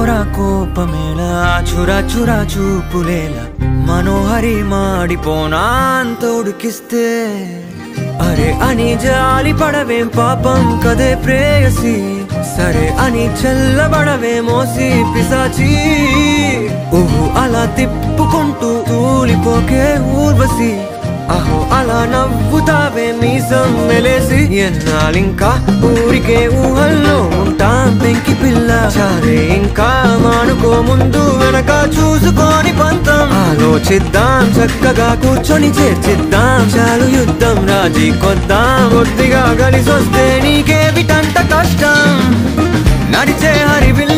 కోరా కోపమేలా చురా చురా చూపులేలా మనోహరి మాడిపోనా అంత ఉడికిస్తే అరే అని జాలి పడవేం పాపం కదే ప్రేయసి సరే అని చల్లబడవే మోసి పిశాచి ఊహు అలా తిప్పుకుంటూ తూలిపోకే ఊర్వశి అహో అలా నవ్వుతావే మీసం మెలేసి ఎన్నాళ్ళింకా ఊరికే ఊహల్లో ఉంటాం పెంకి పిల్ల చాలే ఇంకా మానుకో ముందు వెనక చూసుకొని పంతం ఆలోచిద్దాం చక్కగా కూర్చొని చేర్చిద్దాం చాలు యుద్ధం రాజీ కొద్దాం కొద్దిగా కలిసొస్తే నీకే విటంట కష్టం నడిచే హరివిల్